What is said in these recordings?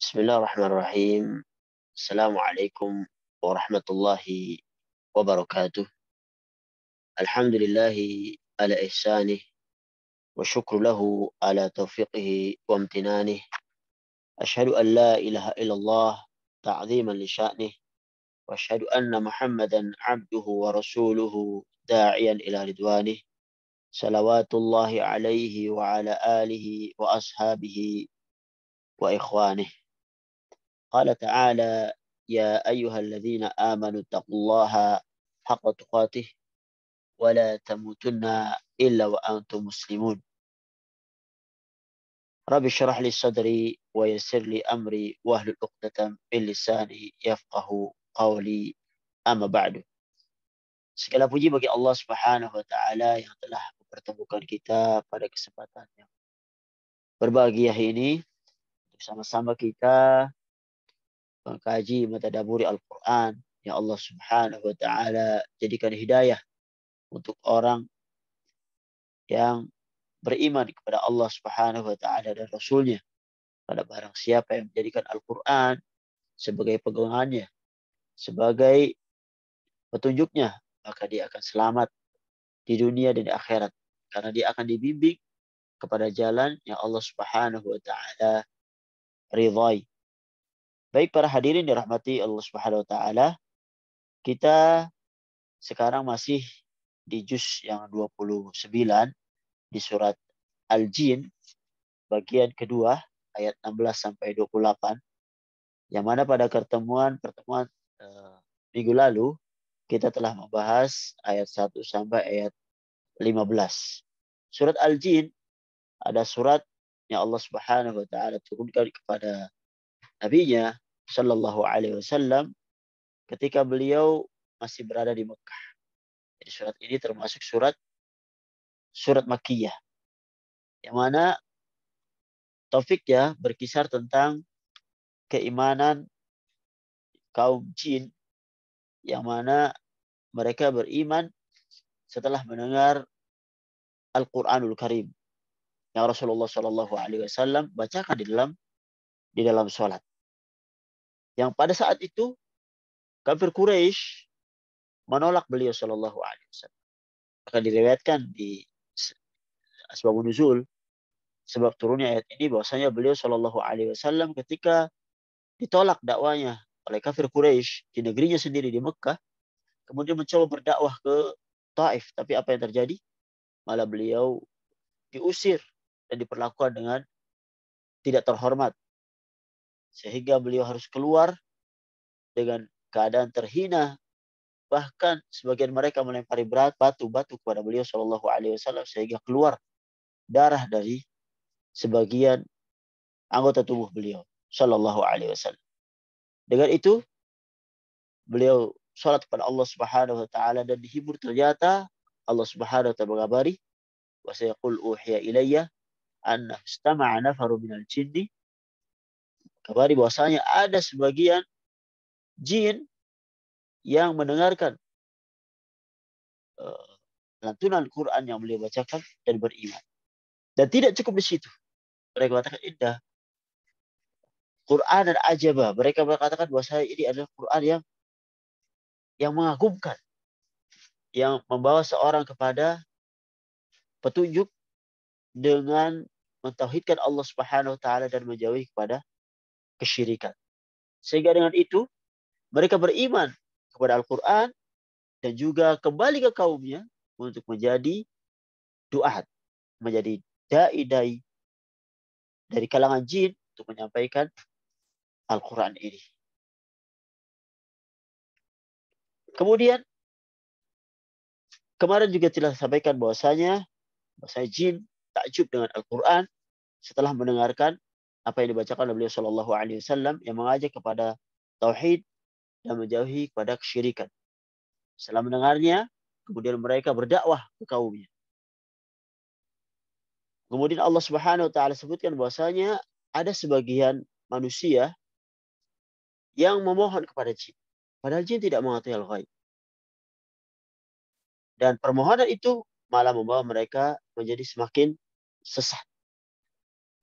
Bismillahirrahmanirrahim. Assalamualaikum warahmatullahi wabarakatuh. Alhamdulillahi ala ihsanih wa syukru lahu ala taufiqihi wa amtinanih. Ashhadu an la ilaha illallah ta'ziman li sya'nih wa ashhadu anna Muhammadan abduhu wa rasuluhu da'iyan ila ridwanih. Salawatullahi alaihi wa ala alihi wa ashabihi wa ikhwanih. قال تعالى يا أيها الذين آمنوا اتقوا الله حق تقاته ولا تموتن إلا وأنتم مسلمون رب اشرح لي صدري ويسر لي أمري واحلل عقدة من لساني يفقه قولي أما بعد. Segala puji bagi Allah Subhanahu wa taala yang telah mempertemukan kita pada kesempatan yang berbahagia ini untuk sama-sama kita mengkaji mentadaburi Al-Quran yang Allah Subhanahu wa taala jadikan hidayah untuk orang yang beriman kepada Allah Subhanahu wa taala dan Rasulnya. Pada barang siapa yang menjadikan Al-Quran sebagai pegangannya, sebagai petunjuknya, maka dia akan selamat di dunia dan di akhirat. Karena dia akan dibimbing kepada jalan yang Allah Subhanahu wa taala ridhai. Baik para hadirin dirahmati Allah Subhanahu wa taala, kita sekarang masih di juz yang 29 di surat Al-Jin bagian kedua ayat 16 sampai 28, yang mana pada pertemuan minggu lalu kita telah membahas ayat 1 sampai ayat 15. Surat Al-Jin ada surat yang Allah Subhanahu wa taala turunkan kepada nabinya sallallahu alaihi wasallam ketika beliau masih berada di Mekah. Jadi surat ini termasuk surat Makkiyah, yang mana topiknya berkisar tentang keimanan kaum jin, yang mana mereka beriman setelah mendengar Al-Quranul Karim yang Rasulullah Shallallahu Alaihi Wasallam bacakan di dalam sholat. Yang pada saat itu kafir Quraisy menolak beliau Shallallahu Alaihi Wasallam. Akan diriwayatkan di asbabun nuzul sebab turunnya ayat ini bahwasanya beliau Shallallahu Alaihi Wasallam ketika ditolak dakwanya oleh kafir Quraisy di negerinya sendiri di Mekah, kemudian mencoba berdakwah ke Taif, tapi apa yang terjadi? Malah beliau diusir dan diperlakukan dengan tidak terhormat, sehingga beliau harus keluar dengan keadaan terhina. Bahkan sebagian mereka melempari batu-batu kepada beliau Shallallahu Alaihi Wasallam sehingga keluar darah dari sebagian anggota tubuh beliau Shallallahu Alaihi Wasallam. Dengan itu beliau sholat kepada Allah Subhanahu Wa Taala dan dihibur. Ternyata Allah Subhanahu Wa Taala mengabari, wa sayaqul uhiya ilayya anna istama'a nafaru minal jinni, kabari bahwasanya ada sebagian jin yang mendengarkan lantunan Quran yang beliau bacakan dan beriman. Dan tidak cukup di situ. Mereka katakan indah Quran dan ajabah. Mereka berkatakan bahwasanya ini adalah Quran yang mengagumkan, yang membawa seorang kepada petunjuk dengan mentauhidkan Allah Subhanahu wa taala dan menjauhi kepada kesyirikan. Sehingga dengan itu mereka beriman kepada Al-Quran dan juga kembali ke kaumnya untuk menjadi duat, menjadi dai-dai dari kalangan jin untuk menyampaikan Al-Quran ini. Kemudian kemarin juga telah sampaikan bahwasanya jin takjub dengan Al-Quran setelah mendengarkan apa yang dibacakan oleh beliau Shallallahu Alaihi Wasallam yang mengajak kepada tauhid dan menjauhi kepada kesyirikan. Setelah mendengarnya, kemudian mereka berdakwah ke kaumnya. Kemudian Allah Subhanahu Wa Taala sebutkan bahwasanya ada sebagian manusia yang memohon kepada jin, padahal jin tidak mengetahui al-ghaib. Dan permohonan itu malah membawa mereka menjadi semakin sesat.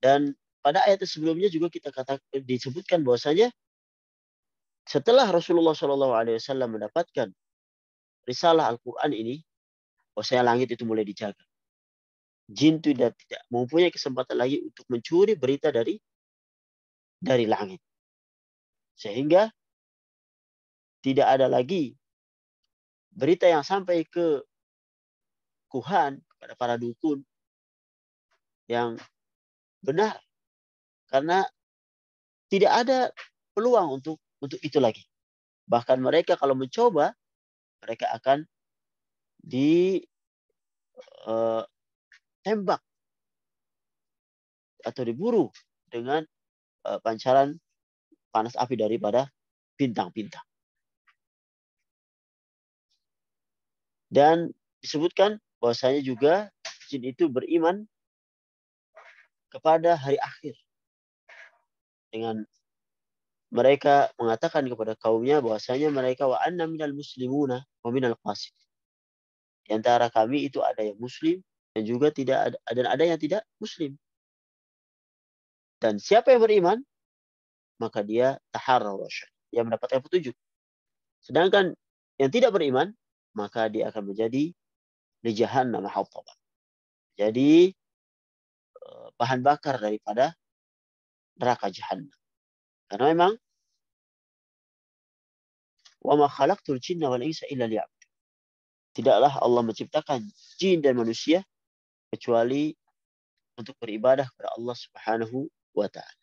Dan pada ayat sebelumnya juga kita disebutkan bahwasanya setelah Rasulullah SAW mendapatkan risalah Al-Quran ini, bahwasanya langit itu mulai dijaga. Jin tidak mempunyai kesempatan lagi untuk mencuri berita dari langit. Sehingga tidak ada lagi berita yang sampai ke kuhan, kepada para dukun yang benar. Karena tidak ada peluang untuk itu lagi. Bahkan mereka kalau mencoba, mereka akan ditembak atau diburu dengan pancaran panas api daripada bintang-bintang. Dan disebutkan bahwasanya juga jin itu beriman kepada hari akhir. Dengan mereka mengatakan kepada kaumnya bahwasanya mereka wa anna minal muslimuna wa minal qasid. Di antara kami itu ada yang muslim dan juga tidak ada, dan ada yang tidak muslim. Dan siapa yang beriman, maka dia taharraw rasyad, dia mendapatkan petunjuk. Sedangkan yang tidak beriman, maka dia akan menjadi li jahannam hattaba. Jadi bahan bakar daripada neraka jahannam. Karena memang wa ma khalaqtul jinna wal insa illa liya'budun. Tidaklah Allah menciptakan jin dan manusia kecuali untuk beribadah kepada Allah Subhanahu wa taala.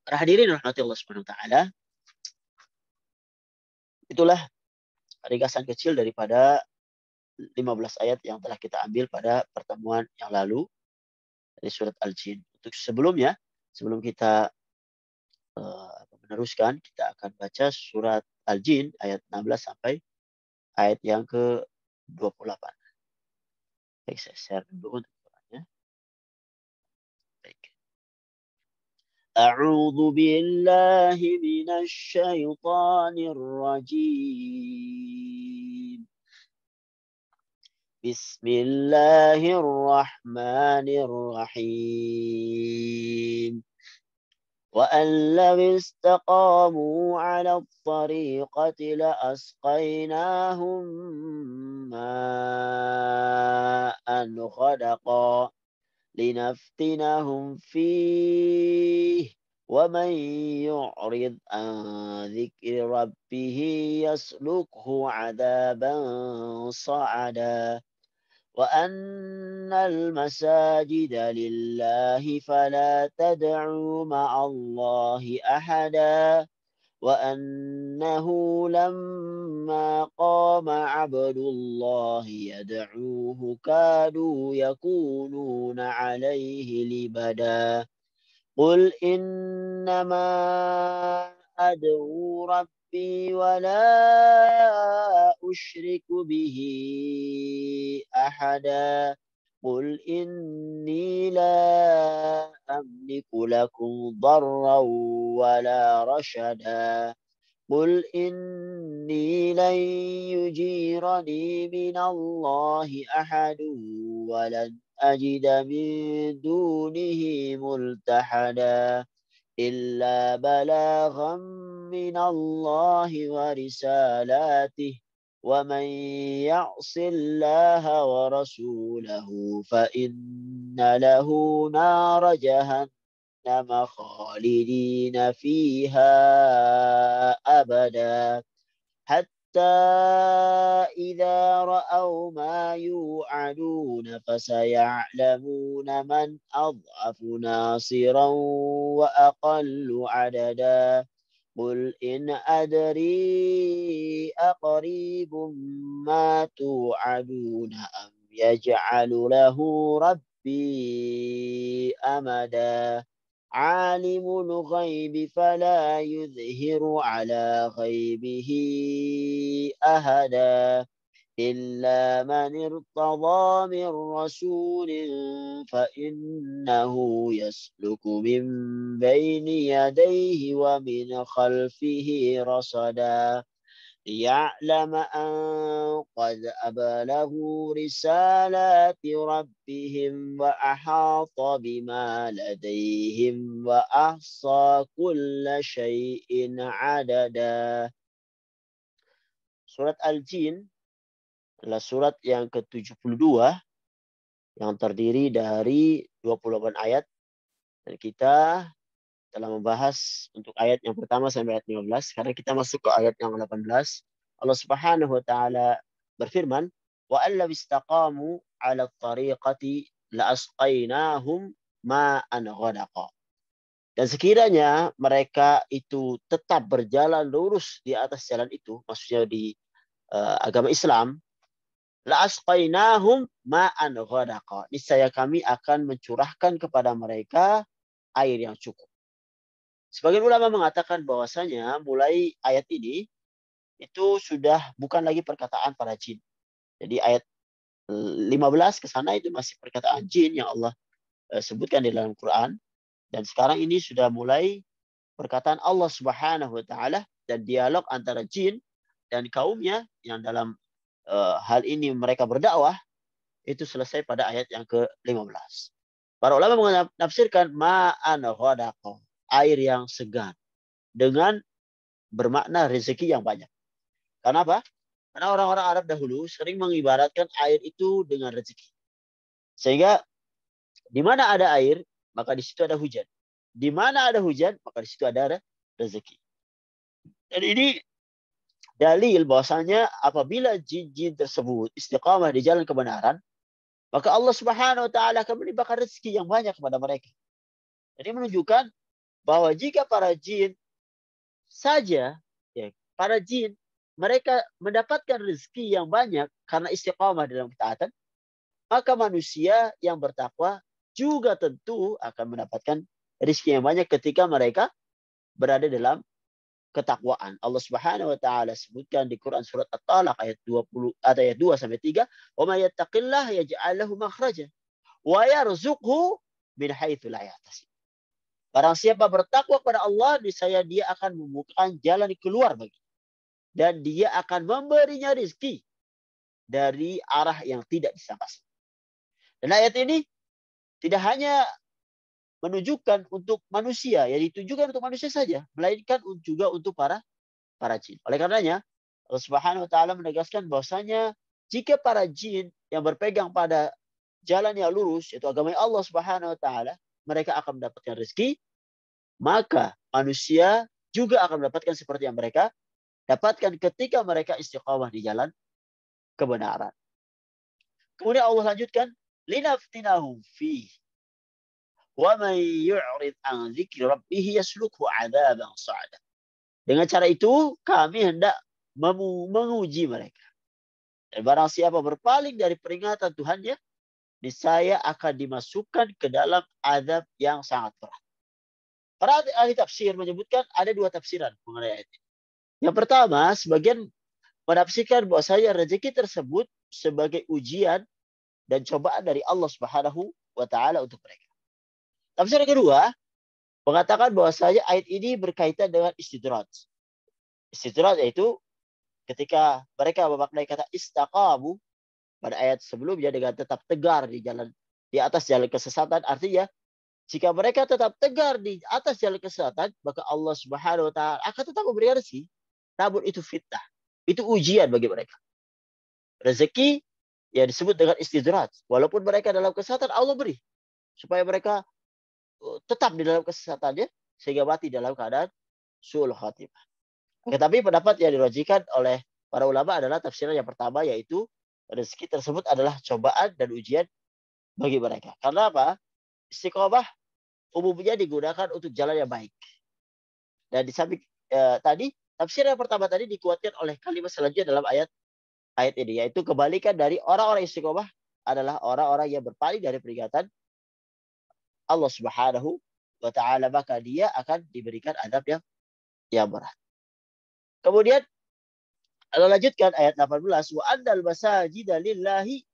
Para hadirin rahmati Allah Subhanahu wa taala, itulah ringkasan kecil daripada 15 ayat yang telah kita ambil pada pertemuan yang lalu dari surat Al-Jin. Untuk sebelumnya, sebelum kita meneruskan, kita akan baca surat Al-Jin ayat 16 sampai ayat yang ke-28. Baik, saya share dulu untuk Qurannya. Baik. A'udzu billahi minasy syaithanir rajim. Bismillahirrahmanirrahim. وأن لو استقاموا على الطريقة لأسقيناهم ماء غدقا لنفتنهم فيه ومن يعرض عن ذكر ربه يسلكه عذابا صعدا وأن المساجد لله فلا تدعوا مع الله أحدا وأنه لما قام عبد الله يدعوه كادوا يكونون عليه لبدا قل إنما أدعو ربي ولا أشرك به أحدا قل إني لا أملك لكم ضرا ولا رشدا قل إني لن يجيرني من الله أحد ولن أجد من دونه ملتحدا إلا بلاغا من الله ورسالاته ومن يعص الله ورسوله فإن له نار جهنم خالدين فيها أبدا حتى إذا رأوا ما يوعدون فسيعلمون من أضعف ناصرا وأقل عددا قل إن أدري أقريب ما توعدون أم يجعل له ربي أمدا عالم الغيب فلا يظهر على غيبه أحدا إلا من ارتضى من رسول فإنه يسلك من بين يديه ومن خلفه رصدا ليعلم أن قد أبلغوا رسالات ربهم وأحاط بما لديهم وأحصى كل شيء عددا. Surat Al-Jin adalah surat yang ke-72 yang terdiri dari 28 ayat. Dan kita telah membahas untuk ayat yang pertama sampai ayat 15. Sekarang kita masuk ke ayat yang 18. Allah Subhanahu wa taala berfirman, "Wa allaw istaqamu 'ala at-tariqati la asqainahum ma'an ghadaqa." Dan sekiranya mereka itu tetap berjalan lurus di atas jalan itu, maksudnya di agama Islam, la asqainahum ma'an ghadaqa. Niscaya kami akan mencurahkan kepada mereka air yang cukup. Sebagian ulama mengatakan bahwasanya mulai ayat ini itu sudah bukan lagi perkataan para jin. Jadi ayat 15 ke sana itu masih perkataan jin yang Allah sebutkan di dalam Quran. Dan sekarang ini sudah mulai perkataan Allah Subhanahu wa taala dan dialog antara jin dan kaumnya yang dalam hal ini mereka berdakwah itu selesai pada ayat yang ke-15. Para ulama menafsirkan ma'an ghadaqa, air yang segar, dengan bermakna rezeki yang banyak. Kenapa? Karena orang-orang Arab dahulu sering mengibaratkan air itu dengan rezeki. Sehingga di mana ada air, maka di situ ada hujan. Di mana ada hujan, maka di situ ada rezeki. Dan ini dalil bahwasanya apabila jin-jin tersebut istiqamah di jalan kebenaran, maka Allah Subhanahu wa taala akan melimpahkan rezeki yang banyak kepada mereka. Jadi menunjukkan bahwa jika para jin saja, ya, para jin mereka mendapatkan rezeki yang banyak karena istiqamah dalam ketaatan, maka manusia yang bertakwa juga tentu akan mendapatkan rezeki yang banyak ketika mereka berada dalam ketakwaan. Allah Subhanahu wa taala sebutkan di Quran surat At-Talaq ayat 20 ayat 2 sampai 3, "Wa may yattaqillaha yaj'al lahu makhraja wa yarzuqhu min haitsu la yahtasib." Barang siapa bertakwa kepada Allah, niscaya dia akan membukakan jalan keluar bagi, dan dia akan memberinya rezeki dari arah yang tidak disangka. Dan ayat ini tidak hanya menunjukkan untuk manusia, yang ditujukan untuk manusia saja, melainkan juga untuk para jin. Oleh karenanya, Allah Subhanahu wa taala menegaskan bahwasanya jika para jin yang berpegang pada jalan yang lurus, yaitu agama Allah Subhanahu wa taala, mereka akan mendapatkan rezeki, maka manusia juga akan mendapatkan seperti yang mereka dapatkan ketika mereka istiqamah di jalan kebenaran. Kemudian Allah lanjutkan, linaftinahum fi wa man yu'rid an dzikri rabbih yaslukhu 'adzaban sha'ada. Dengan cara itu kami hendak menguji mereka. Dan barang siapa berpaling dari peringatan Tuhannya, niscaya akan dimasukkan ke dalam azab yang sangat berat. Para ahli tafsir menyebutkan ada dua tafsiran mengenai ayat ini. Yang pertama, sebagian menafsirkan bahwasanya rezeki tersebut sebagai ujian dan cobaan dari Allah Subhanahu wa taala untuk mereka. Tafsir yang kedua mengatakan bahwasanya ayat ini berkaitan dengan istidraj. Istidraj yaitu ketika mereka memaknai kata istaqamu pada ayat sebelumnya dengan tetap tegar di atas jalan kesesatan, artinya jika mereka tetap tegar di atas jalan kesesatan, maka Allah Subhanahu wa taala akan tetap memberi rezeki. Namun itu fitnah. Itu ujian bagi mereka. Rezeki yang disebut dengan istidraj. Walaupun mereka dalam kesesatan, Allah beri. Supaya mereka tetap di dalam kesesatannya, sehingga mati dalam keadaan su'ul khatimah. Tetapi pendapat yang dirajikan oleh para ulama adalah tafsiran yang pertama, yaitu rezeki tersebut adalah cobaan dan ujian bagi mereka. Karena apa? Istiqomah umumnya digunakan untuk jalan yang baik. Dan di samping tadi, tafsir yang pertama tadi dikuatkan oleh kalimat selanjutnya dalam ayat ini, yaitu kebalikan dari orang-orang istiqomah adalah orang-orang yang berpaling dari peringatan Allah Subhanahu wa taala, maka dia akan diberikan azab yang berat. Kemudian Allah lanjutkan ayat 18, wa annal masajida lillahi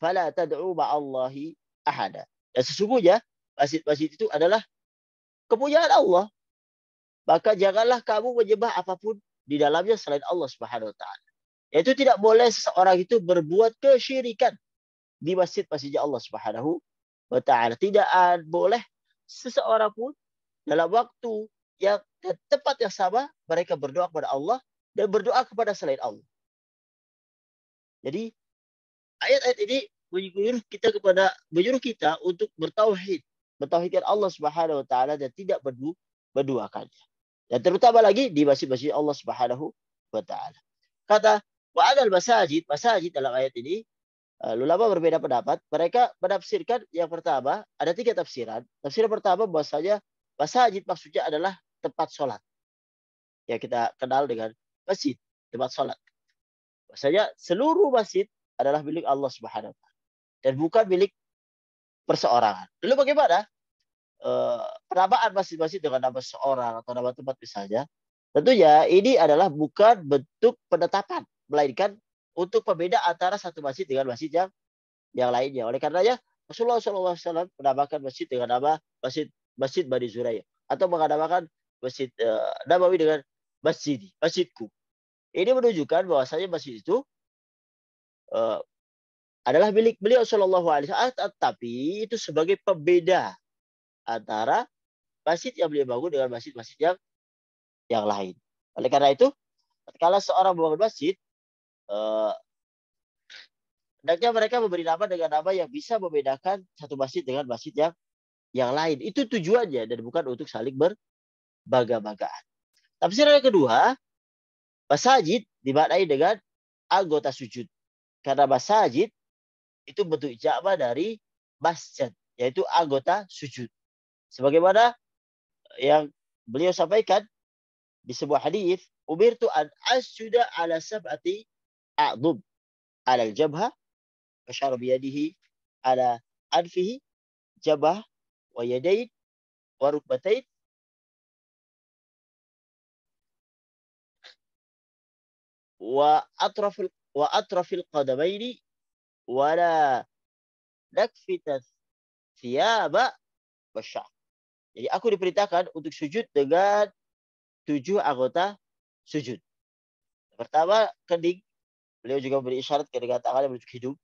fala tad'u ma'allahi ahada. Dan sesungguhnya masjid-masjid itu adalah kepunyaan Allah. Maka janganlah kamu menyembah apapun di dalamnya selain Allah Subhanahu wa taala. Yaitu tidak boleh seseorang itu berbuat kesyirikan di masjid-masjidnya Allah Subhanahu wa taala. Tidak boleh seseorang pun dalam waktu yang tepat yang sama mereka berdoa kepada Allah dan berdoa kepada selain Allah. Jadi ayat-ayat ini menyuruh kita untuk bertauhidkan Allah Subhanahu wa taala dan tidak berduakannya. Dan terutama lagi di masjid-masjid Allah Subhanahu wa taala. Kata wa adal masajid dalam ayat ini ulama berbeda pendapat. Mereka menafsirkan yang pertama, ada 3 tafsiran. Tafsiran pertama bahwasanya masjid maksudnya adalah tempat sholat. Ya kita kenal dengan masjid, tempat sholat. Bahwasanya seluruh masjid adalah milik Allah Subhanahu wa taala dan bukan milik perseorangan. Lalu bagaimana penamaan masjid-masjid dengan nama seorang atau nama tempat misalnya? Tentunya ini adalah bukan bentuk penetapan, melainkan untuk pembeda antara satu masjid dengan masjid yang lainnya. Oleh karenanya Rasulullah SAW menamakan masjid dengan nama Masjid Bani Zuraiyah atau menamakan Masjid Nabawi dengan masjidku. Ini menunjukkan bahwasanya masjid itu adalah milik beliau Shallallahu Alaihi Wasallam, tapi itu sebagai pembeda antara masjid yang beliau bangun dengan masjid-masjid yang lain. Oleh karena itu, kalau seorang membangun masjid, hendaknya mereka memberi nama dengan nama yang bisa membedakan satu masjid dengan masjid yang lain. Itu tujuannya dan bukan untuk saling berbaga-bagaan. Tafsiran yang kedua, masjid dimaknai dengan anggota sujud. Karena masjid itu bentuk jamak dari masjid, yaitu anggota sujud. Sebagaimana yang beliau sampaikan di sebuah hadis, umirtu an asjuda ala sab'ati a'dhum ala al-jabhah wa syara bi yadihi ala anfihi jabhah wa yadayn wa rukbatain wa atrafil qadamaini wa la nakfita thiyaba wa sya'ar. Jadi aku diperintahkan untuk sujud dengan 7 anggota sujud. Pertama, kening. Beliau juga memberi isyarat dengan tangannya menuju hidung.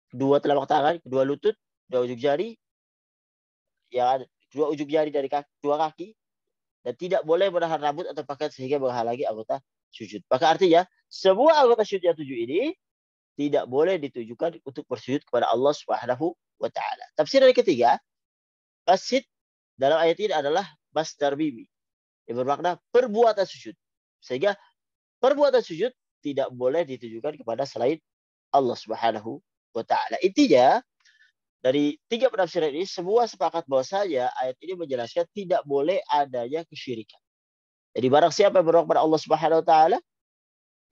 Kedua, telapak tangan. Kedua, lutut. Kedua, ujung jari. Kedua ujung jari dari dua kaki. Dan tidak boleh menahan rambut atau pakaian sehingga menghalangi anggota sujud. Maka artinya, semua anggota sujud yang 7 ini tidak boleh ditujukan untuk bersujud kepada Allah Subhanahu wa taala. Tafsiran yang ketiga, masjid dalam ayat ini adalah masdar mimi yang bermakna perbuatan sujud. Sehingga perbuatan sujud tidak boleh ditujukan kepada selain Allah Subhanahu wa taala. Intinya dari 3 penafsiran ini semua sepakat bahwasanya ayat ini menjelaskan tidak boleh adanya kesyirikan. Jadi barang siapa yang berdoa kepada Allah Subhanahu wa taala,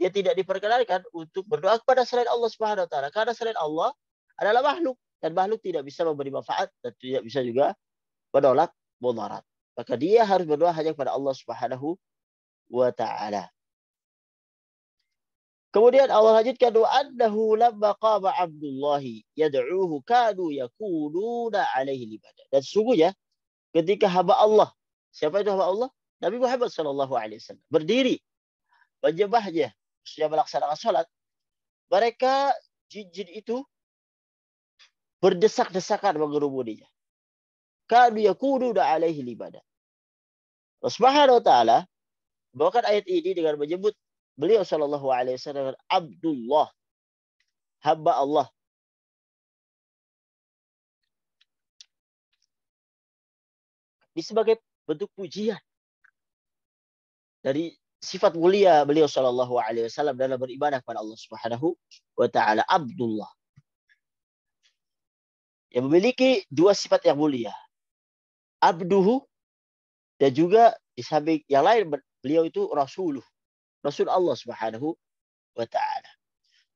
dia tidak diperkenankan untuk berdoa kepada selain Allah Subhanahu wa taala karena selain Allah adalah makhluk dan makhluk tidak bisa memberi manfaat dan tidak bisa juga menolak mudarat. Maka dia harus berdoa hanya kepada Allah Subhanahu wa taala. Kemudian Allah lanjutkan wa annahu lamma qama Abdullah yad'uhu kanu yakununa alaihi libada. Dan sesungguhnya ketika hamba Allah, siapa itu hamba Allah? Nabi Muhammad sallallahu alaihi wasallam berdiri menyembahnya, sudah melaksanakan salat, mereka jin-jin itu berdesak-desakan mengerumuninya. Kanu yakununa alaihi libada. Allah Subhanahu wa taala membawakan ayat ini dengan menyebut beliau sallallahu alaihi wasallam Abdullah, hamba Allah. Ini sebagai bentuk pujian dari sifat mulia beliau sallallahu alaihi wasallam dalam beribadah kepada Allah Subhanahu wa taala. Abdullah yang memiliki 2 sifat yang mulia. Abduhu dan juga di samping yang lain beliau itu Rasul Allah Subhanahu wa taala.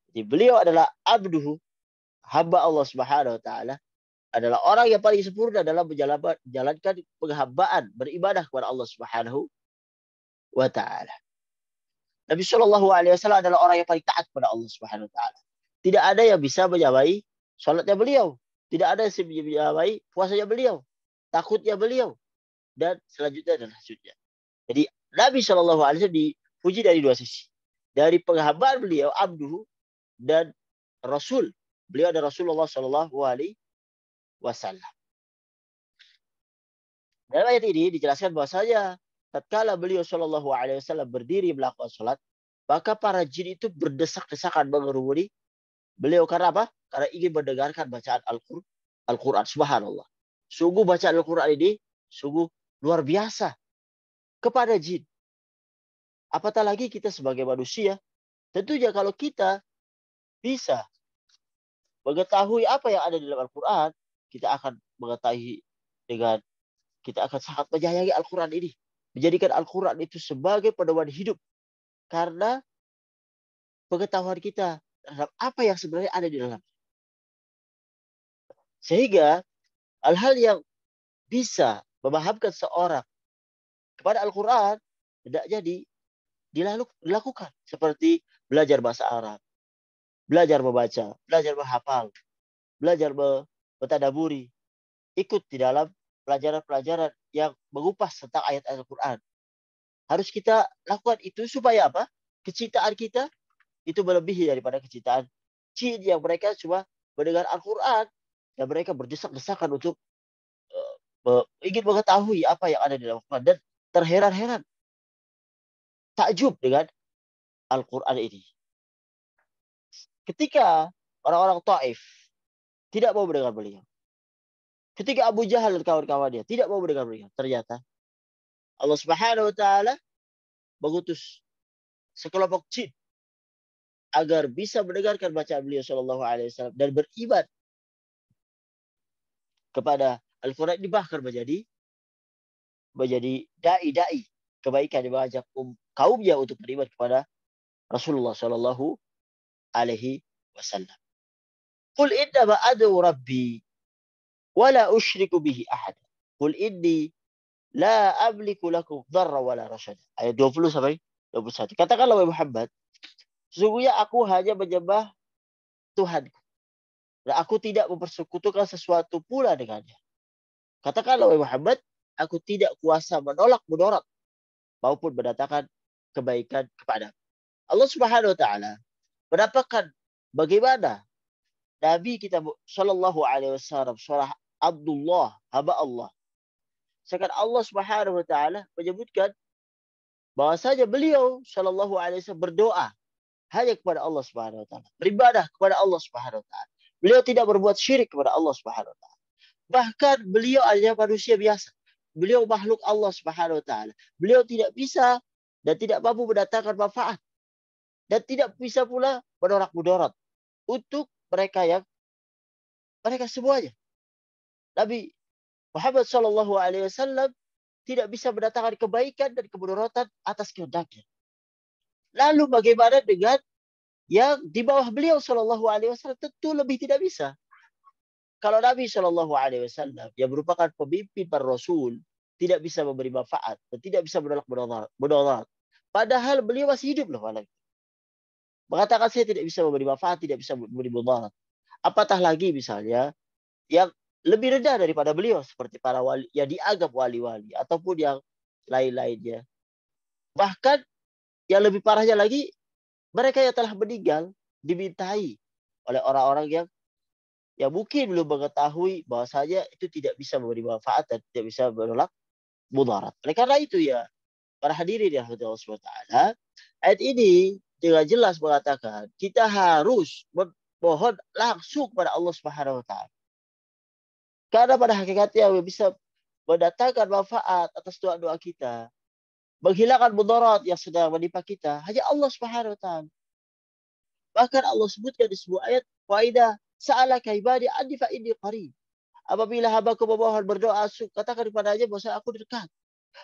Jadi beliau adalah abduhu, hamba Allah Subhanahu wa taala, adalah orang yang paling sempurna dalam menjalankan penghambaan, beribadah kepada Allah Subhanahu wa taala. Nabi sallallahu alaihi wasallam adalah orang yang paling taat kepada Allah Subhanahu wa taala. Tidak ada yang bisa menyamai salatnya beliau, tidak ada yang bisa menyamai puasanya beliau, takutnya beliau, dan selanjutnya dan selanjutnya. Jadi Nabi sallallahu alaihi wasallam puji dari dua sisi. Dari penghambaan beliau, abduhu, dan Rasul. Beliau ada Rasulullah Shallallahu Alaihi Wasallam. Dalam ayat ini dijelaskan bahwasanya tatkala beliau Shallallahu Alaihi Wasallam berdiri melakukan sholat, maka para jin itu berdesak-desakan mengerumuni beliau karena apa? Karena ingin mendengarkan bacaan Al-Quran. Subhanallah. Sungguh bacaan Al-Quran ini sungguh luar biasa kepada jin. Apatah lagi kita sebagai manusia, tentunya kalau kita bisa mengetahui apa yang ada di dalam Al-Quran, kita akan mengetahui dengan kita akan sangat menyayangi Al-Quran ini. Menjadikan Al-Quran itu sebagai pedoman hidup. Karena pengetahuan kita terhadap apa yang sebenarnya ada di dalam. Sehingga hal-hal yang bisa memahamkan seorang kepada Al-Quran hendaknya dilakukan. Seperti belajar bahasa Arab, belajar membaca, belajar menghafal, belajar mentadaburi, ikut di dalam pelajaran-pelajaran yang mengupas tentang ayat-ayat Al-Quran. Harus kita lakukan itu supaya apa? Kecintaan kita itu melebihi daripada kecintaan jin yang mereka cuma mendengar Al-Quran dan mereka berdesak-desakan untuk ingin mengetahui apa yang ada di dalam Al-Quran dan terheran-heran, takjub dengan Al-Quran ini. Ketika orang-orang Taif tidak mau mendengar beliau, ketika Abu Jahal dan kawan-kawannya tidak mau mendengar beliau, ternyata Allah Subhanahu Wa Taala mengutus sekelompok jin agar bisa mendengarkan bacaan beliau Shallallahu Alaihi Wasallam dan beriman kepada Al-Quran ini, bahkan menjadi dai-dai kebaikan yang mengajak kaumnya untuk beriman kepada Rasulullah Shallallahu Alaihi Wasallam. Qul innama ad'u rabbi wala usyriku bihi ahad. Qul inni la amliku lakum dharra wala rasyada. Ayat 20 sampai 21. Katakanlah wahai Muhammad, sesungguhnya aku hanya menyembah Tuhanku dan aku tidak mempersekutukan sesuatu pula dengannya. Katakanlah wahai Muhammad, aku tidak kuasa menolak mudarat maupun mendatangkan kebaikan kepada Allah Subhanahu Wa Taala. Mendapatkan bagaimana Nabi kita Shallallahu Alaihi Wasallam seorang Abdullah, hamba Allah. Sedangkan Allah Subhanahu Wa Taala menyebutkan bahwasanya beliau Shallallahu Alaihi Wasallam berdoa hanya kepada Allah Subhanahu Wa Taala, beribadah kepada Allah Subhanahu Wa Taala. Beliau tidak berbuat syirik kepada Allah Subhanahu Wa Taala. Bahkan beliau adalah manusia biasa. Beliau makhluk Allah Subhanahu Wa Taala. Beliau tidak bisa dan tidak mampu mendatangkan manfaat dan tidak bisa pula menolak mudarat untuk mereka semuanya. Nabi Muhammad Shallallahu Alaihi Wasallam tidak bisa mendatangkan kebaikan dan kemudaratan atas kehendaknya. Lalu bagaimana dengan yang di bawah beliau Shallallahu Alaihi Wasallam? Tentu lebih tidak bisa. Kalau Nabi Shallallahu Alaihi Wasallam yang merupakan pemimpin para Rasul tidak bisa memberi manfaat dan tidak bisa menolak mudarat, padahal beliau masih hidup loh. Mengatakan saya tidak bisa memberi manfaat, tidak bisa memberi mudarat. Apatah lagi misalnya yang lebih rendah daripada beliau seperti para wali yang dianggap wali-wali ataupun yang lain-lainnya. Bahkan yang lebih parahnya lagi, mereka yang telah meninggal dimintai oleh orang-orang yang mungkin belum mengetahui bahwasanya itu tidak bisa memberi manfaat dan tidak bisa menolak mudarat. Oleh karena itu ya, para hadirin yang dirahmati Allah Subhanahu wa taala, ayat ini dengan jelas mengatakan kita harus memohon langsung kepada Allah Subhanahu wa taala. Karena pada hakikatnya yang bisa mendatangkan manfaat atas doa-doa kita, menghilangkan mudarat yang sedang menimpa kita, hanya Allah Subhanahu wa taala. Bahkan Allah sebutkan di sebuah ayat, wa idza sa'alaka ibadi anni fa inni qarib. Apabila hambaku memohon berdoa, katakan kepadanya bahwa aku dekat.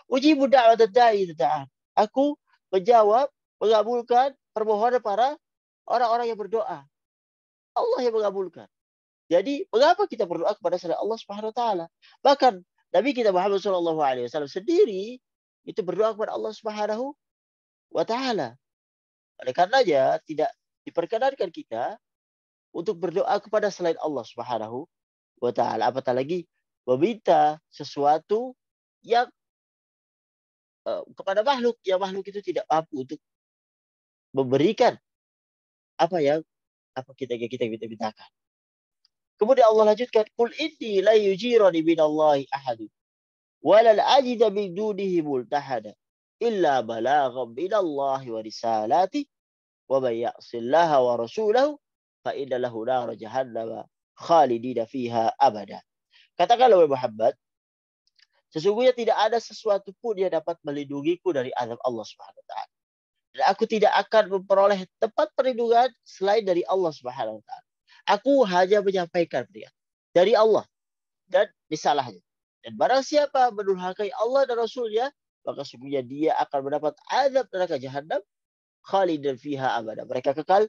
Ujibu da'wat da'i da'an. Aku menjawab, mengabulkan permohonan para orang-orang yang berdoa. Allah yang mengabulkan. Jadi, mengapa kita berdoa kepada selain Allah Subhanahu wa taala? Bahkan Nabi kita Muhammad sallallahu alaihi wasallam sendiri itu berdoa kepada Allah Subhanahu wa taala. Oleh karenanya tidak diperkenankan kita untuk berdoa kepada selain Allah Subhanahu wa taala, apatah lagi meminta sesuatu yang kepada makhluk yang makhluk itu tidak mampu untuk memberikan apa kita mintakan. Kemudian Allah lanjutkan, "Qul inni la yujirani minallahi ahadun wa la ajida min dunihi multahada illa balaghan minallahi wa risalati wa man ya'sillaha wa rasulahu fa inna lahu nar jahannam khalidina fiha abada." Katakanlah wahai Muhammad, sesungguhnya tidak ada sesuatu pun yang dapat melindungiku dari azab Allah Subhanahu wa taala. Dan aku tidak akan memperoleh tempat perlindungan selain dari Allah Subhanahu wa taala. Aku hanya menyampaikan dari Allah dan risalahnya. Dan barang siapa mendurhakai Allah dan Rasulnya, maka sesungguhnya dia akan mendapat azab neraka jahanam khalidan fiha abada. Mereka kekal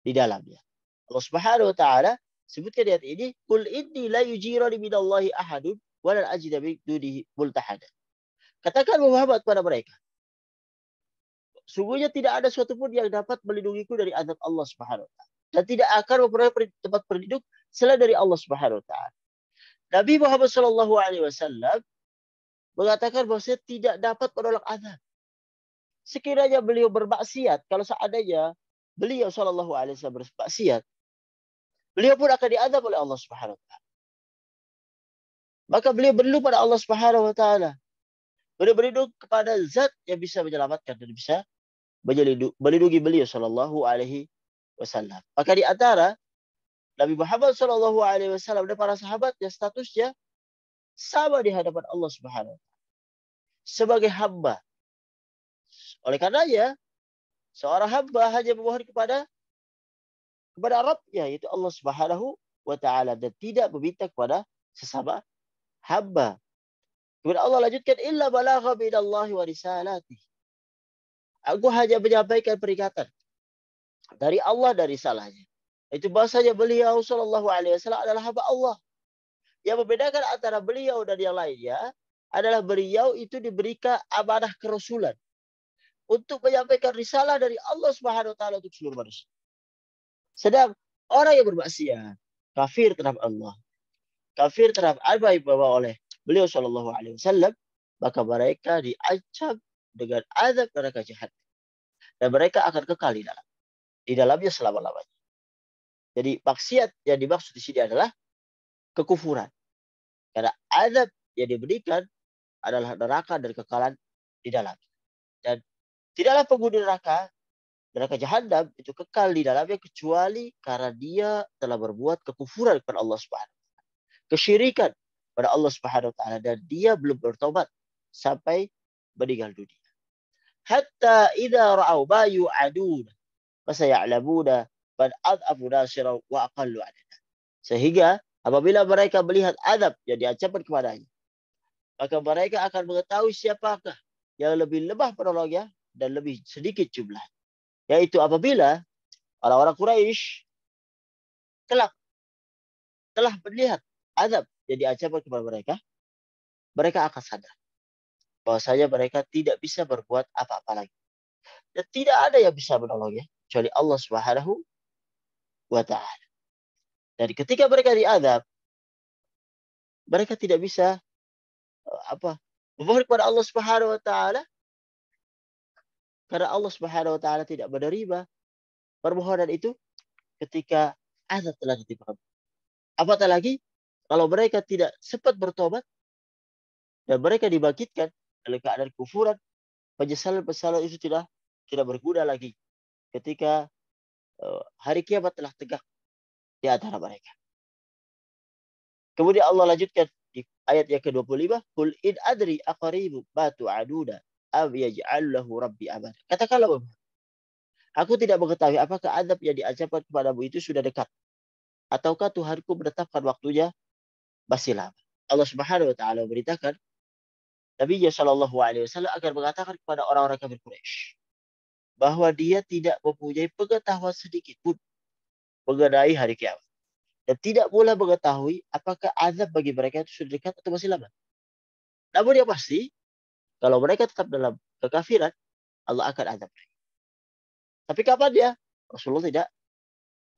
di dalamnya. Allah Subhanahu wa taala sebutkan di ayat ini, "Qul inni la yujirani minallahi ahadun wa la ajida min dunihi multahada." Katakan Muhammad kepada mereka, sungguhnya tidak ada suatu pun yang dapat melindungiku dari azab Allah Subhanahu wa taala. Dan tidak akan memperoleh tempat berlindung selain dari Allah Subhanahu wa taala. Nabi Muhammad sallallahu alaihi wasallam mengatakan bahwa saya tidak dapat menolak azab. Sekiranya beliau bermaksiat, kalau seandainya beliau sallallahu alaihi wasallam bermaksiat, beliau pun akan diazab oleh Allah Subhanahu wa taala. Maka beliau berlindung pada Allah Subhanahu wa taala. Beliau berlindung kepada zat yang bisa menyelamatkan dan bisa melindungi beliau sallallahu alaihi wasallam. Maka di antara Nabi Muhammad sallallahu alaihi wasallam dan para sahabat yang statusnya sama di hadapan Allah Subhanahu wa taala sebagai hamba. Oleh karenanya, seorang hamba hanya memohon kepada Rabb-Nya, yaitu Allah Subhanahu wa taala, dan tidak meminta kepada sesama hamba. Kemudian Allah lanjutkan, "Illa balagha minallahi wa risalatihi." Aku hanya menyampaikan peringatan dari Allah dan risalahnya. Itu bahasanya beliau sallallahu alaihi wasallam adalah hamba Allah. Yang membedakan antara beliau dan yang lainnya adalah beliau itu diberikan amanah kerasulan untuk menyampaikan risalah dari Allah Subhanahu wa taala untuk seluruh manusia. Sedang orang yang bermaksiat, kafir terhadap Allah, kafir terhadap apa yang dibawa oleh beliau sallallahu alaihi wasallam, maka mereka diancam dengan azab neraka jahanam. Dan mereka akan kekal di dalamnya selama-lamanya. Jadi maksiat yang dimaksud di sini adalah kekufuran. Karena azab yang diberikan adalah neraka dan kekekalan di dalam. Dan tidaklah penghuni neraka jahanam itu kekal di dalamnya kecuali karena dia telah berbuat kekufuran kepada Allah Subhanahu wa taala. Kesyirikan pada Allah Subhanahu wa taala, dan dia belum bertobat sampai meninggal dunia. Hatta idza ra'au ma yu'aduna fasaya'lamuna man adhafu nasira wa aqallu adada. Sehingga apabila mereka melihat azab yang diancamkan kepadanya, maka mereka akan mengetahui siapakah yang lebih lemah penolongnya dan lebih sedikit jumlah. Yaitu apabila orang-orang Quraisy telah melihat azab yang diancamkan kepada mereka, mereka akan sadar bahwasanya mereka tidak bisa berbuat apa-apa lagi. Dan tidak ada yang bisa menolongnya kecuali Allah Subhanahu wa taala. Dan ketika mereka diazab, mereka tidak bisa memohon kepada Allah Subhanahu wa taala, karena Allah Subhanahu wa taala tidak menerima permohonan itu ketika azab telah ditimpa. Apatah lagi kalau mereka tidak sempat bertobat dan mereka dibangkitkan dalam keadaan kufuran, penyesalan itu tidak berguna lagi ketika hari kiamat telah tegak di antara mereka. Kemudian Allah lanjutkan di ayat yang ke-25, "Qul in adri aqaribu ma tu'aduna am yaj'al lahu rabbi amada." Katakanlah, aku tidak mengetahui apakah azab yang diancamkan kepadamu itu sudah dekat, ataukah Tuhanku menetapkan waktunya masih lama. Allah Subhanahu wa taala memberitakan Nabi sallallahu alaihi wasallam agar mengatakan kepada orang-orang kafir Quraisy bahwa dia tidak mempunyai pengetahuan sedikit pun mengenai hari kiamat. Dan tidak pula mengetahui apakah azab bagi mereka itu sudah dekat atau masih lama. Namun yang pasti, kalau mereka tetap dalam kekafiran, Allah akan azab mereka. Tapi kapan dia? Rasulullah tidak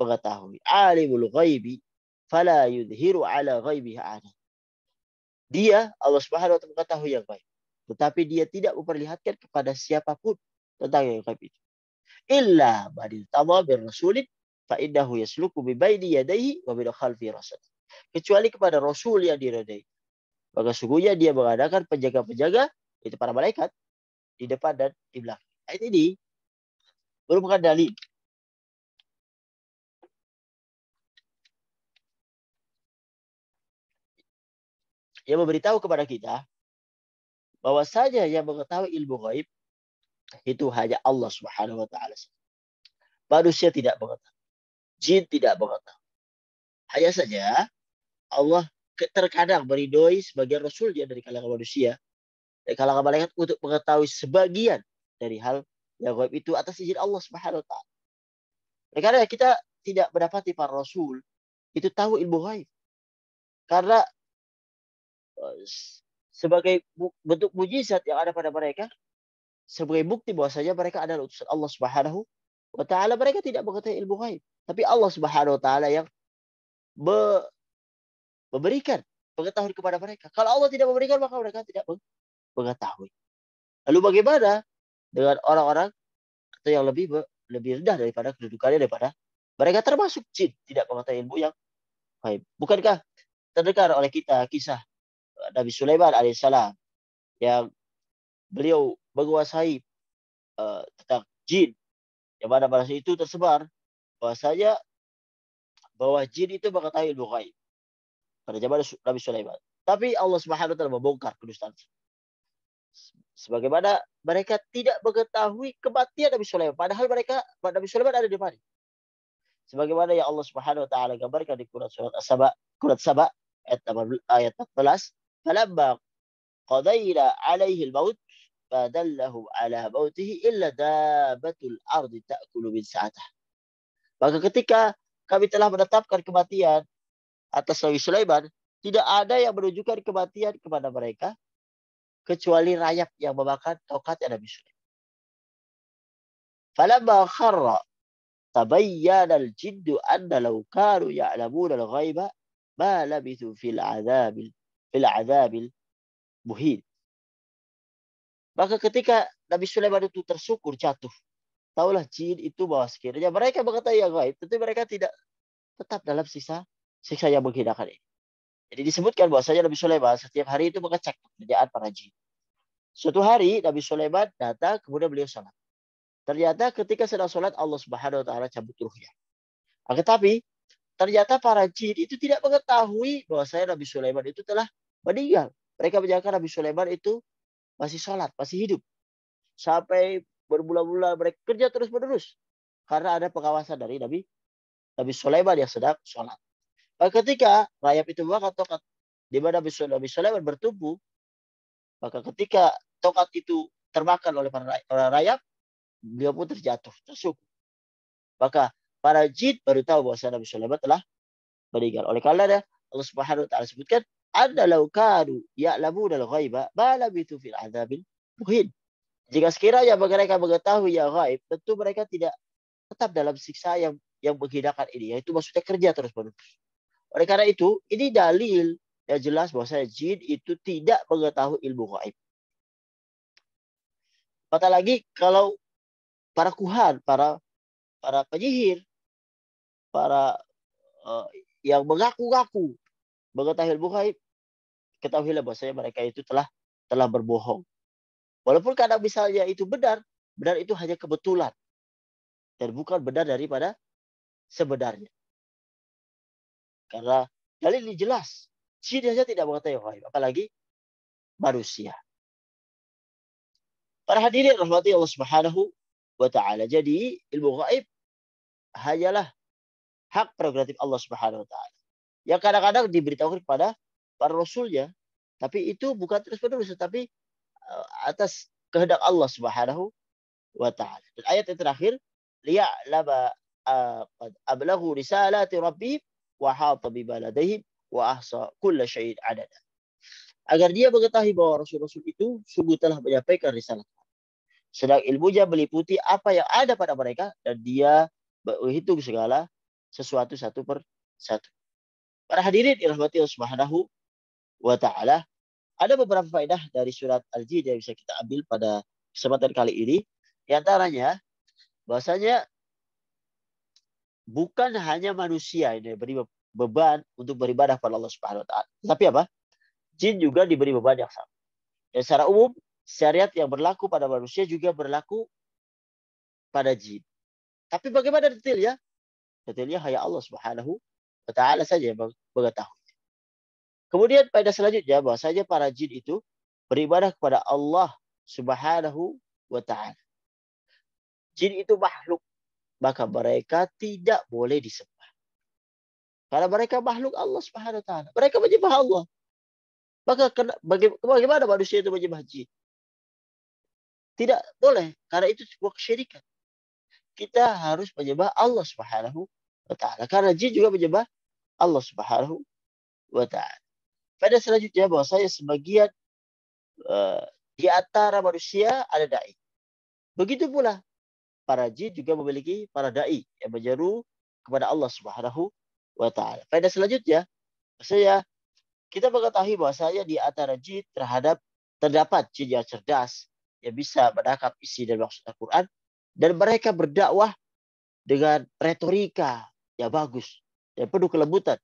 mengetahui. Alimul ghaibi fala yudhiru ala ghaibihi ahad. Dia, Allah Subhanahu wa taala, mengetahui yang baik. tetapi dia tidak memperlihatkan kepada siapapun tentang yang gaib itu. Illa badil tadha bir rasulin fa innahu yasluku bi baini yadayhi wa min khalfi rasad. Kecuali kepada rasul yang diridai. Maka sungguhnya dia mengadakan penjaga-penjaga itu para malaikat di depan dan di belakang. Ayat ini merupakan dalil yang memberitahu kepada kita bahwa saja yang mengetahui ilmu gaib itu hanya Allah Subhanahu wa taala. Manusia tidak mengetahui, jin tidak mengetahui. Hanya saja Allah terkadang meridhoi sebagian rasulnya dari kalangan manusia, dari kalangan malaikat untuk mengetahui sebagian dari hal yang gaib itu atas izin Allah Subhanahu wa taala. Karena kita tidak mendapati para rasul itu tahu ilmu gaib. Karena sebagai bentuk mujizat yang ada pada mereka, sebagai bukti bahwasanya mereka adalah utusan Allah Subhanahu wa taala, mereka tidak mengetahui ilmu gaib. Tapi Allah Subhanahu wa taala yang memberikan pengetahuan kepada mereka. Kalau Allah tidak memberikan, maka mereka tidak mengetahui. Lalu bagaimana dengan orang-orang atau yang lebih rendah daripada kedudukannya daripada mereka, termasuk jin, tidak mengetahui ilmu yang gaib. Bukankah terdengar oleh kita kisah Nabi Sulaiman alaihissalam yang beliau menguasai tentang jin, yang mana pada saat itu tersebar bahwasanya bahwa jin itu mengetahui ilmu gaib pada zaman Nabi Sulaiman. Tapi Allah Subhanahu wa taala membongkar kedustaan. Sebagaimana mereka tidak mengetahui kematian Nabi Sulaiman, padahal Nabi Sulaiman ada di mana. Sebagaimana yang Allah Subhanahu wa taala gambarkan di Quran surat Saba ayat 14, "Falamma qadayna 'alaihi al-maut fadallahu 'ala mautihi illa dabbatul ardi ta'kulu min sa'atah." Maka ketika kami telah menetapkan kematian atas Nabi Sulaiman, tidak ada yang menunjukkan kematian kepada mereka kecuali rayap yang memakan tongkatnya Nabi Sulaiman. Falamma kharra tabayyana al-jinnu anna law kanu ya'lamuna al-ghaiba ma labithu fil 'adzabil muhin. Maka ketika Nabi Sulaiman itu tersukur jatuh, taulah jin itu bahwa sekiranya mereka mengetahui yang gaib, tentu mereka tidak tetap dalam siksa yang menghinakan ini. Jadi disebutkan bahwasanya Nabi Sulaiman setiap hari itu mengecek pekerjaan para jin. Suatu hari Nabi Sulaiman datang, kemudian beliau sholat. Ternyata ketika sedang sholat, Allah Subhanahu wa taala cabut ruhnya. Tetapi ternyata para jin itu tidak mengetahui bahwasanya Nabi Sulaiman itu telah meninggal. Mereka menyangka Nabi Sulaiman itu masih sholat, masih hidup. Sampai berbulan-bulan mereka kerja terus-menerus. Karena ada pengawasan dari Nabi Sulaiman yang sedang sholat. Ketika rayap itu memakan tongkat di mana Nabi Sulaiman bertumpu, maka ketika tongkat itu termakan oleh para rayap, beliau pun terjatuh, tersungkur. Maka para jin baru tahu bahwa Nabi Sulaiman telah meninggal. Oleh karena Allah Subhanahu wa taala sebutkan, "Anna law kanu ya'lamuna al-ghaiba ma labithu fil 'adzabil muhin." Jika sekiranya mereka mengetahui yang gaib, tentu mereka tidak tetap dalam siksa yang menghinakan ini, yaitu maksudnya kerja terus-menerus. Oleh karena itu, ini dalil yang jelas bahwa jin itu tidak mengetahui ilmu gaib. Apatah lagi kalau para kuhan, para penyihir, para yang mengaku-ngaku mengetahui ilmu gaib, ketahuilah bahwasanya mereka itu telah berbohong. Walaupun kadang misalnya itu benar itu hanya kebetulan dan bukan benar daripada sebenarnya. Karena dalil ini jelas, jin saja tidak mengetahui gaib, apalagi manusia. Para hadirin rahmati Allah Subhanahu wa taala. Jadi ilmu gaib hanyalah hak prerogatif Allah Subhanahu wa taala. Yang kadang-kadang diberitahukan kepada para rasulnya, tapi itu bukan terus-menerus, tetapi atas kehendak Allah Subhanahu wa taala. Dan ayat yang terakhir, liya'lama qad ablaghu risalati rabbihim wa hata bima ladayhim wa ahsa kulla syai'in adada. Agar dia mengetahui bahwa rasul-rasul itu sungguh telah menyampaikan risalah. Sedang ilmunya meliputi apa yang ada pada mereka dan dia menghitung segala sesuatu satu per satu. Para hadirin dirahmati Allah Subhanahu wa taala, Ada beberapa faedah dari surat Al-Jin yang bisa kita ambil pada kesempatan kali ini. Di antaranya, bahwasanya bukan hanya manusia ini diberi beban untuk beribadah pada Allah Subhanahu wa taala. Tapi apa? Jin juga diberi beban yang sama. Dan secara umum, syariat yang berlaku pada manusia juga berlaku pada jin. Tapi bagaimana detailnya? Detailnya hanya Allah Subhanahu wa taala saja yang mengetahui. Kemudian pada selanjutnya bahwasanya para jin itu beribadah kepada Allah Subhanahu wa taala. Jin itu makhluk, maka mereka tidak boleh disembah. Karena mereka makhluk Allah Subhanahu wa taala. Mereka menyembah Allah. Maka bagaimana manusia itu menyembah jin? Tidak boleh, karena itu sebuah kesyirikan. Kita harus menyembah Allah Subhanahu wa taala. Karena jin juga menyembah Allah Subhanahu wa taala. Pada selanjutnya bahwasanya sebagian di antara manusia ada dai. Begitu pula para jin juga memiliki para dai yang menyeru kepada Allah Subhanahu wa taala. Pada selanjutnya, saya kita mengetahui bahwasanya di antara jin terdapat jin yang cerdas yang bisa menangkap isi dan maksud Al-Quran dan mereka berdakwah dengan retorika yang bagus dan penuh kelembutan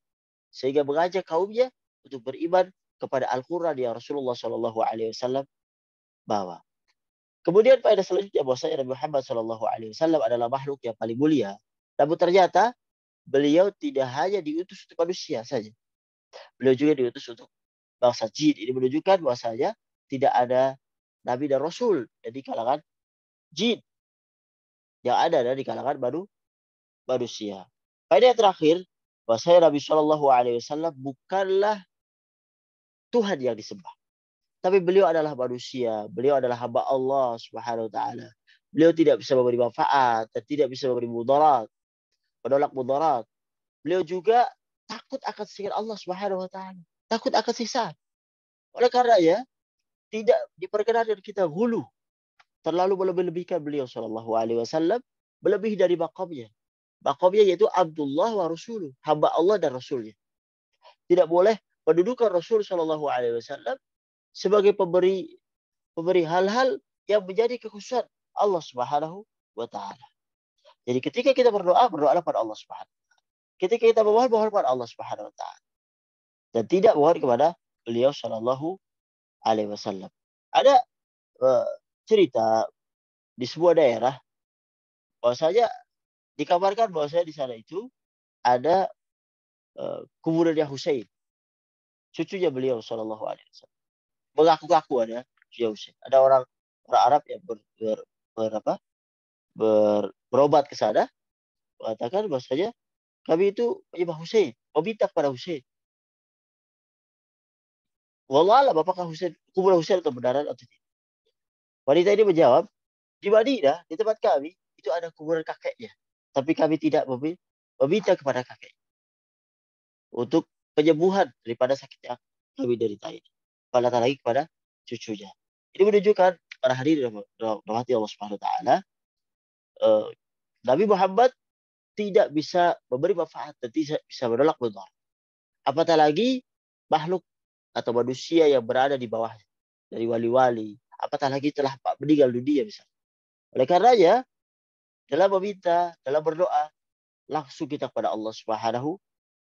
sehingga mengajak kaumnya untuk beriman kepada Al-Quran yang Rasulullah Shallallahu Alaihi Wasallam bawa. Kemudian pada selanjutnya bahwasanya Nabi Muhammad Shallallahu Alaihi Wasallam adalah makhluk yang paling mulia. Namun ternyata beliau tidak hanya diutus untuk manusia saja. Beliau juga diutus untuk bangsa jin. Ini menunjukkan bahwasanya tidak ada nabi dan rasul dari kalangan jin. Yang ada dari kalangan manusia. Pada yang terakhir, bahwasanya Nabi Shallallahu Alaihi Wasallam bukanlah Tuhan yang disembah. Tapi beliau adalah manusia. Beliau adalah hamba Allah Subhanahu wa taala. Beliau tidak bisa memberi manfaat dan tidak bisa memberi mudarat, menolak mudarat. Beliau juga takut akan siksa Allah Subhanahu wa taala. Takut akan siksa. Oleh karena ya, tidak diperkenankan kita hulu. Terlalu melebih-lebihkan beliau sallallahu alaihi wasallam melebihi dari makamnya. Makamnya yaitu Abdullah wa Rasuluh, hamba Allah dan Rasulnya. Tidak boleh mendudukan Rasul sallallahu alaihi wasallam sebagai pemberi hal-hal yang menjadi kekhususan Allah Subhanahu wa taala. Jadi ketika kita berdoa, berdoalah pada Allah Subhanahu wa taala. Ketika kita memohon, mohon pada Allah Subhanahu wa taala. Dan tidak mohon kepada beliau sallallahu alaihi wasallam. Ada cerita di sebuah daerah bahwasanya dikabarkan bahwasanya di sana itu ada kuburannya Husain, cucunya beliau sallallahu alaihi wasallam. Mengaku-ngaku ada cucunya Husain. Ada orang Arab yang berobat ke sana mengatakan bahwasanya kami itu menyembah Husain, meminta kepada Husain. Wallah alam apakah kuburan Husain atau benaran atau tidak. Wanita ini menjawab, di Madinah, di tempat kami, itu ada kuburan kakeknya. Tapi kami tidak meminta kepada kakek untuk penyembuhan daripada sakit yang kami derita ini. Apalagi lagi kepada cucunya. Ini menunjukkan para hadirin rahmati Allah Subhanahu wa taala, Nabi Muhammad tidak bisa memberi manfaat dan tidak bisa menolak mudarat. Apatah lagi makhluk atau manusia yang berada di bawahnya dari wali-wali, apatah lagi telah meninggal dunia misalnya. Oleh karenanya dalam meminta, dalam berdoa langsung kita kepada Allah Subhanahu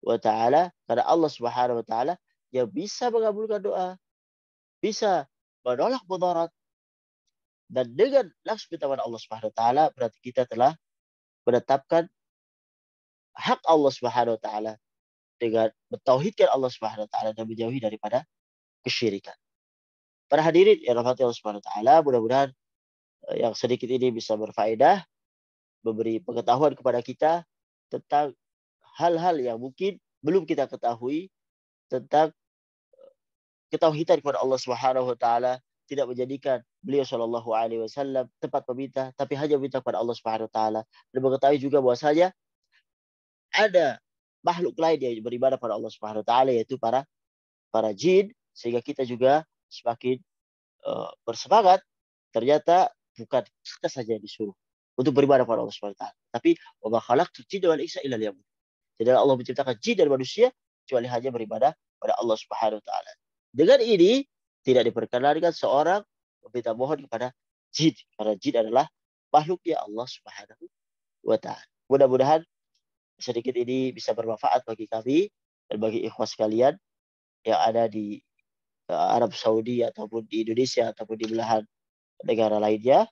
wa taala, karena Allah Subhanahu wa taala yang bisa mengabulkan doa, bisa menolak mudarat, dan dengan langsung kita kepada Allah Subhanahu wa taala berarti kita telah menetapkan hak Allah Subhanahu wa taala dengan mentauhidkan Allah Subhanahu wa taala dan menjauhi daripada kesyirikan. Para hadirin yang rahmati Allah Subhanahu wa taala, mudah-mudahan yang sedikit ini bisa berfaedah, memberi pengetahuan kepada kita tentang hal-hal yang mungkin belum kita ketahui tentang ketauhidan kepada Allah Subhanahu wa taala, tidak menjadikan beliau sallallahu alaihi wasallam tempat meminta, tapi hanya meminta kepada Allah Subhanahu wa taala, dan mengetahui juga bahwasanya ada makhluk lain yang beribadah pada Allah Subhanahu wa taala yaitu para jin, sehingga kita juga semakin bersemangat. Ternyata bukan kita saja yang disuruh untuk beribadah pada Allah Subhanahu wa taala, tapi wa ma khalaqtul jinna wal insa illa liya'budun. Tidaklah Allah menciptakan jin dan manusia kecuali hanya beribadah pada Allah Subhanahu wa taala. Dengan ini tidak diperkenankan seorang meminta mohon kepada jin, karena jin adalah makhluknya Allah Subhanahu wa taala. Mudah-mudahan sedikit ini bisa bermanfaat bagi kami dan bagi ikhwas sekalian yang ada di Arab Saudi ataupun di Indonesia ataupun di belahan negara lainnya.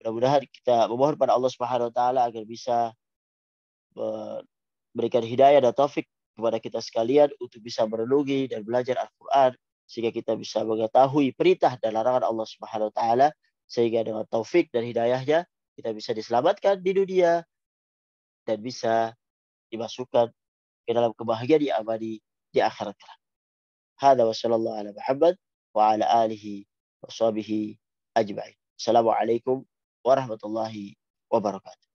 Mudah-mudahan kita memohon pada Allah Subhanahu wa taala agar bisa memberikan hidayah dan taufik kepada kita sekalian untuk bisa merenungi dan belajar Al-Qur'an sehingga kita bisa mengetahui perintah dan larangan Allah Subhanahu wa taala, sehingga dengan taufik dan hidayahnya kita bisa diselamatkan di dunia dan bisa dimasukkan ke dalam kebahagiaan yang abadi di akhirat kelak. Hada wa sallallahu ala Muhammad wa ala alihi wa sahbihi ajma'in. Assalamualaikum warahmatullahi wabarakatuh.